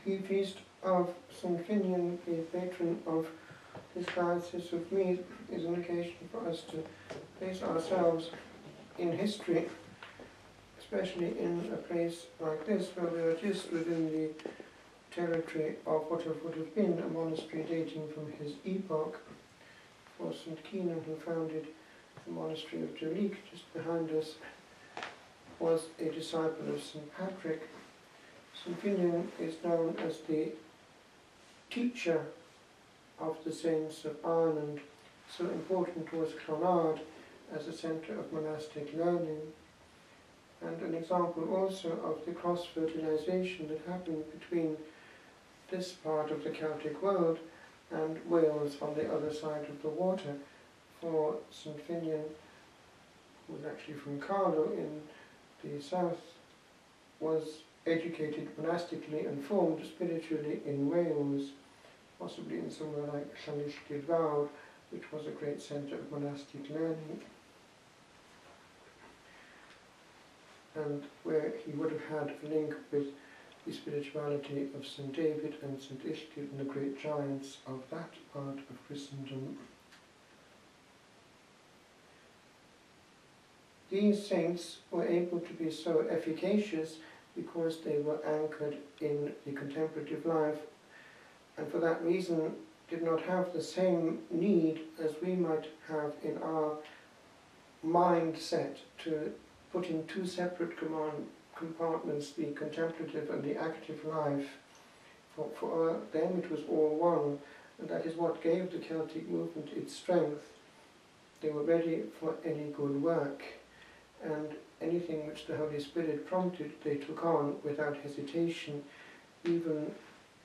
The feast of St. Finnian, the patron of this diocese of Meath, is an occasion for us to place ourselves in history, especially in a place like this, where we are just within the territory of what would have been a monastery dating from his epoch. For St. Keenan, who founded the monastery of Duleek, just behind us, was a disciple of St. Patrick. St. Finnian is known as the teacher of the saints of Ireland. So important was Clonard as a centre of monastic learning, and an example also of the cross-fertilisation that happened between this part of the Celtic world and Wales on the other side of the water. For St. Finnian, who was actually from Carlow in the south, was educated monastically and formed spiritually in Wales, possibly in somewhere like Llanilltid, which was a great centre of monastic learning, and where he would have had a link with the spirituality of St. David and St. Illtyd and the great giants of that part of Christendom. These saints were able to be so efficacious because they were anchored in the contemplative life, and for that reason did not have the same need as we might have in our mindset to put in two separate compartments, the contemplative and the active life. For them it was all one, and that is what gave the Celtic movement its strength. They were ready for any good work, and anything which the Holy Spirit prompted they took on without hesitation, even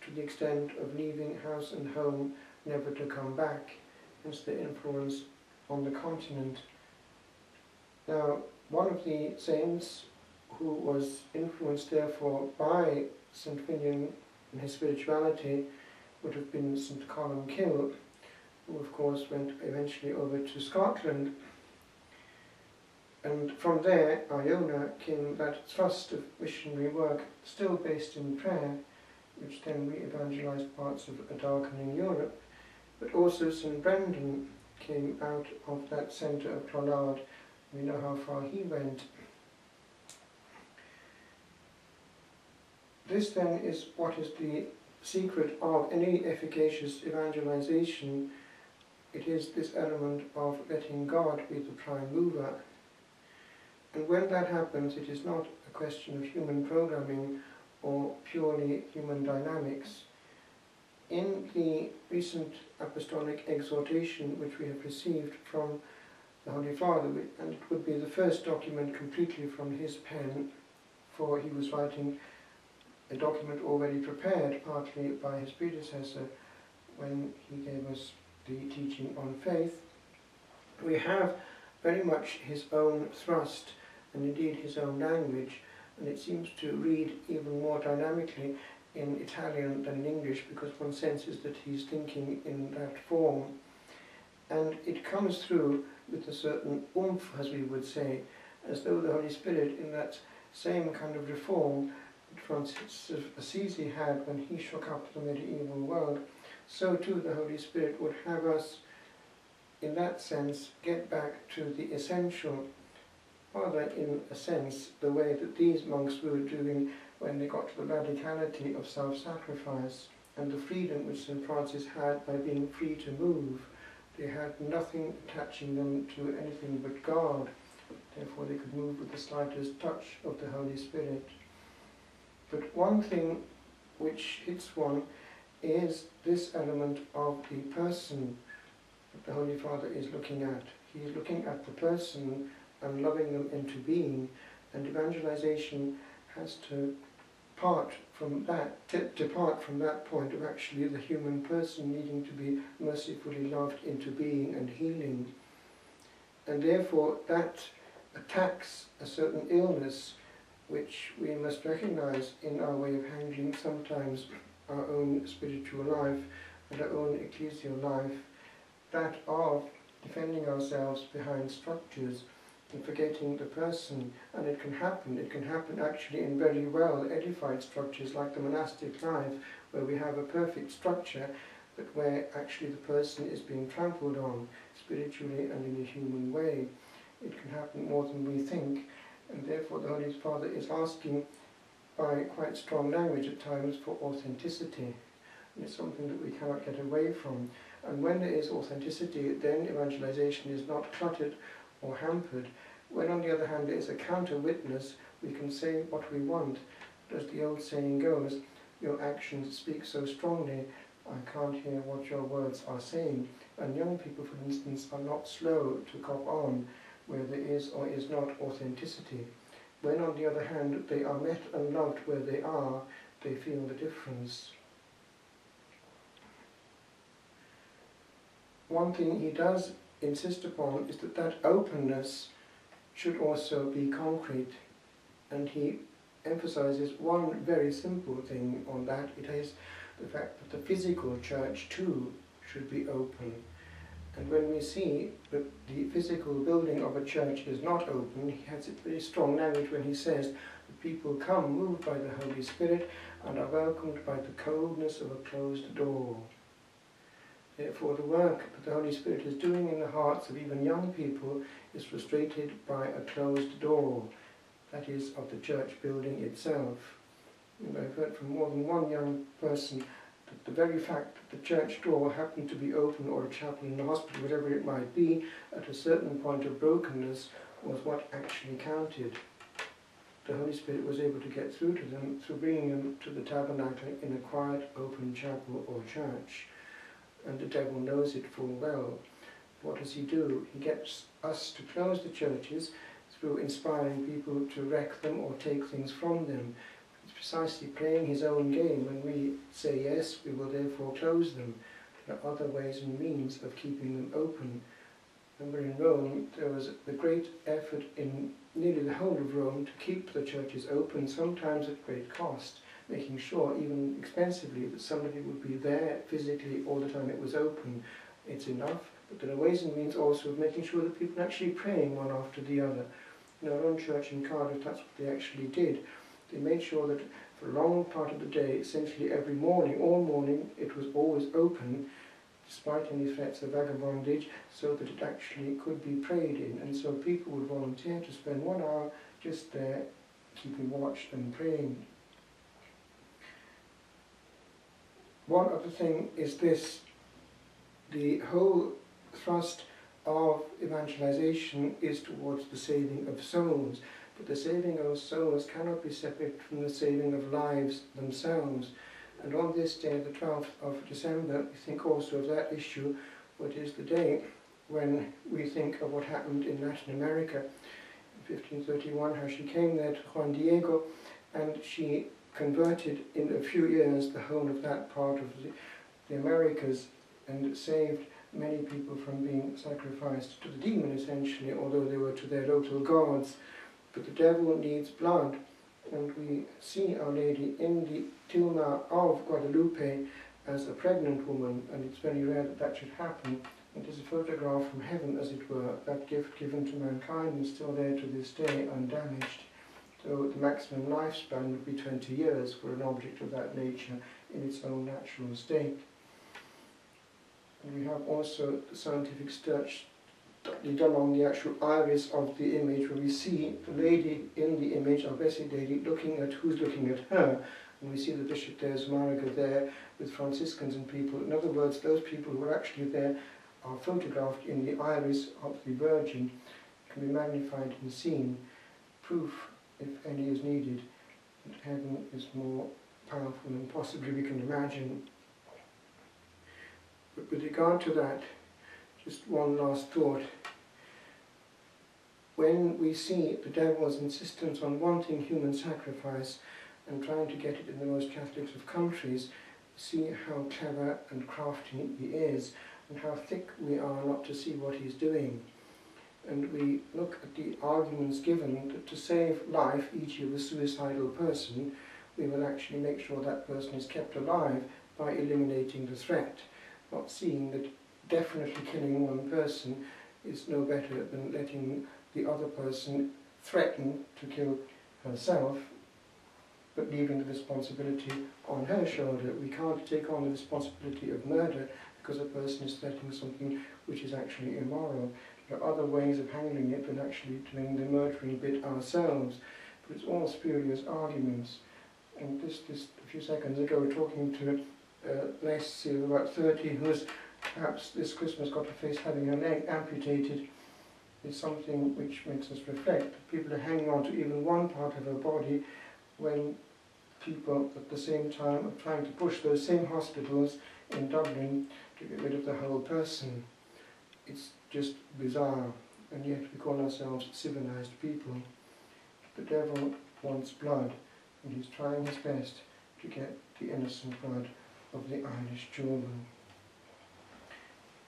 to the extent of leaving house and home never to come back, hence their influence on the continent. Now, one of the saints who was influenced therefore by St. Finnian in his spirituality would have been St. Columkill, who of course went eventually over to Scotland. And from there, Iona, came that thrust of missionary work, still based in prayer, which then re-evangelized parts of a darkening Europe. But also St. Brendan came out of that centre of Clonard. We know how far he went. This then is what is the secret of any efficacious evangelization. It is this element of letting God be the prime mover. And when that happens, it is not a question of human programming or purely human dynamics. In the recent apostolic exhortation which we have received from the Holy Father, and it would be the first document completely from his pen, for he was writing a document already prepared partly by his predecessor when he gave us the teaching on faith, we have very much his own thrust and indeed his own language, and it seems to read even more dynamically in Italian than in English, because one senses that he's thinking in that form. And it comes through with a certain oomph, as we would say, as though the Holy Spirit, in that same kind of reform that Francis of Assisi had when he shook up the medieval world, so too the Holy Spirit would have us, in that sense, get back to the essential, rather in a sense the way that these monks were doing when they got to the radicality of self-sacrifice and the freedom which St. Francis had by being free to move. They had nothing attaching them to anything but God, therefore they could move with the slightest touch of the Holy Spirit. But one thing which hits one is this element of the person that the Holy Father is looking at. He is looking at the person and loving them into being, and evangelization has to depart from that point of actually the human person needing to be mercifully loved into being and healing. And therefore that attacks a certain illness which we must recognize in our way of handling sometimes our own spiritual life and our own ecclesial life, that of defending ourselves behind structures and forgetting the person. And it can happen actually in very well edified structures like the monastic life, where we have a perfect structure, but where actually the person is being trampled on spiritually and in a human way. It can happen more than we think, and therefore the Holy Father is asking by quite strong language at times for authenticity. And it's something that we cannot get away from. And when there is authenticity, then evangelization is not cluttered or hampered. When on the other hand there is a counter-witness, we can say what we want. But as the old saying goes, your actions speak so strongly, I can't hear what your words are saying. And young people, for instance, are not slow to cop on where there is or is not authenticity. When on the other hand they are met and loved where they are, they feel the difference. One thing he does insist upon is that that openness should also be concrete, and he emphasizes one very simple thing on that. It is the fact that the physical church too should be open. And when we see that the physical building of a church is not open, he has a very strong language when he says that people come moved by the Holy Spirit and are welcomed by the coldness of a closed door. Therefore the work that the Holy Spirit is doing in the hearts of even young people is frustrated by a closed door, that is, of the church building itself. And I've heard from more than one young person that the very fact that the church door happened to be open, or a chapel in the hospital, whatever it might be, at a certain point of brokenness was what actually counted. The Holy Spirit was able to get through to them through bringing them to the tabernacle in a quiet, open chapel or church. And the devil knows it full well. What does he do? He gets us to close the churches through inspiring people to wreck them or take things from them. It's precisely playing his own game. When we say yes, we will therefore close them. There are other ways and means of keeping them open. Remember in Rome, there was a great effort in nearly the whole of Rome to keep the churches open, sometimes at great cost, making sure, even expensively, that somebody would be there physically all the time it was open. It's enough, but there are ways and means also of making sure that people are actually praying one after the other. In our own church in Cardiff, that's what they actually did. They made sure that for a long part of the day, essentially every morning, all morning, it was always open, despite any threats of vagabondage, so that it actually could be prayed in. And so people would volunteer to spend 1 hour just there, keeping watch and praying. One other thing is this: the whole thrust of evangelization is towards the saving of souls, but the saving of souls cannot be separate from the saving of lives themselves. And on this day, the 12th of December, we think also of that issue, what is the day when we think of what happened in Latin America in 1531, how she came there to Juan Diego, and she converted in a few years the whole of that part of the Americas, and saved many people from being sacrificed to the demon, essentially, although they were to their local gods. But the devil needs blood, and we see Our Lady in the tilma of Guadalupe as a pregnant woman, and it's very rare that that should happen. It is a photograph from heaven, as it were. That gift given to mankind is still there to this day, undamaged. So the maximum lifespan would be 20 years for an object of that nature in its own natural state. And we have also the scientific study done on the actual iris of the image, where we see the lady in the image, our Blessed Lady, looking at who's looking at her. And we see the Bishop there, Zumariga, there with Franciscans and people. In other words, those people who are actually there are photographed in the iris of the Virgin, can be magnified and seen. Proof, if any, is needed that heaven is more powerful than possibly we can imagine. But with regard to that, just one last thought. When we see the devil's insistence on wanting human sacrifice and trying to get it in the most Catholic of countries, see how clever and crafty he is, and how thick we are not to see what he's doing. And we look at the arguments given that to save life, e.g. of a suicidal person, we will actually make sure that person is kept alive by eliminating the threat, not seeing that definitely killing one person is no better than letting the other person threaten to kill herself, but leaving the responsibility on her shoulder. We can't take on the responsibility of murder because a person is threatening something which is actually immoral. There are other ways of handling it than actually doing the murdering bit ourselves, but it's all spurious arguments. And just a few seconds ago, talking to Les, about 30, who has perhaps this Christmas got to face having her leg amputated, is something which makes us reflect. People are hanging on to even one part of her body when people at the same time are trying to push those same hospitals in Dublin to get rid of the whole person. It's just bizarre, and yet we call ourselves civilized people. The devil wants blood, and he's trying his best to get the innocent blood of the Irish children.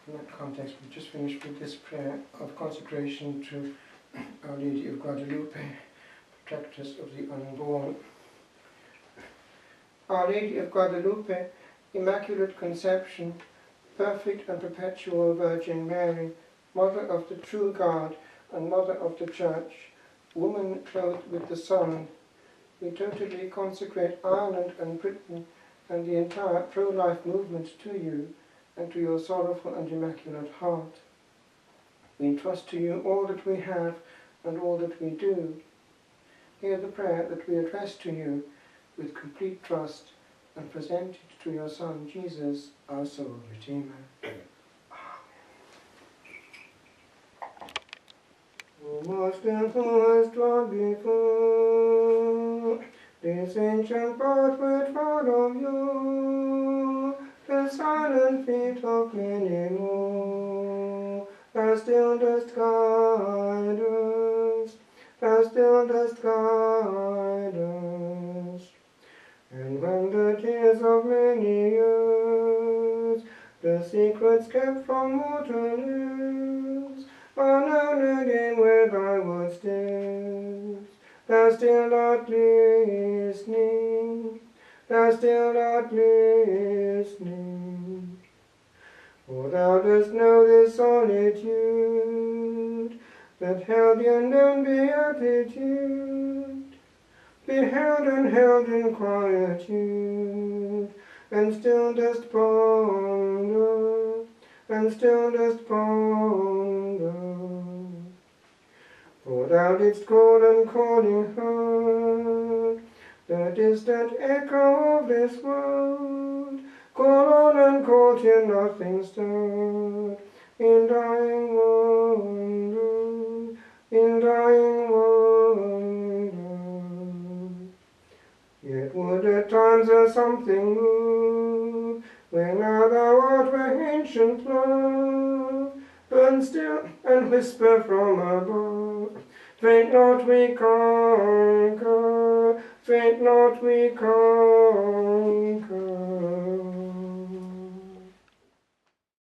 In that context, we just finished with this prayer of consecration to Our Lady of Guadalupe, protectress of the unborn. Our Lady of Guadalupe, Immaculate Conception, perfect and perpetual Virgin Mary, Mother of the true God and Mother of the Church, woman clothed with the sun, we totally consecrate Ireland and Britain and the entire pro-life movement to you and to your sorrowful and immaculate heart. We entrust to you all that we have and all that we do. Hear the prayer that we address to you with complete trust and present it to your Son, Jesus, our sole Redeemer. O Master, who has trod before this ancient path which follow you, the silent feet of many more, thou still dost guide us, thou still dost guide us. And when the tears of many years, the secrets kept from mortal ears, are known again where thy word stares, thou still art listening, thou still art listening. For thou dost know this solitude that held the unknown beatitude, beheld and held in quietude, and still dost ponder, and still dost ponder. For thou didst call and calling heard the distant echo of this world, call on and call till nothing stirred, in dying wonder, in dying wonder. Yet would at times a something move, when now thou art where ancient love, burn still and whisper from above, faint not we conquer, faint not we conquer.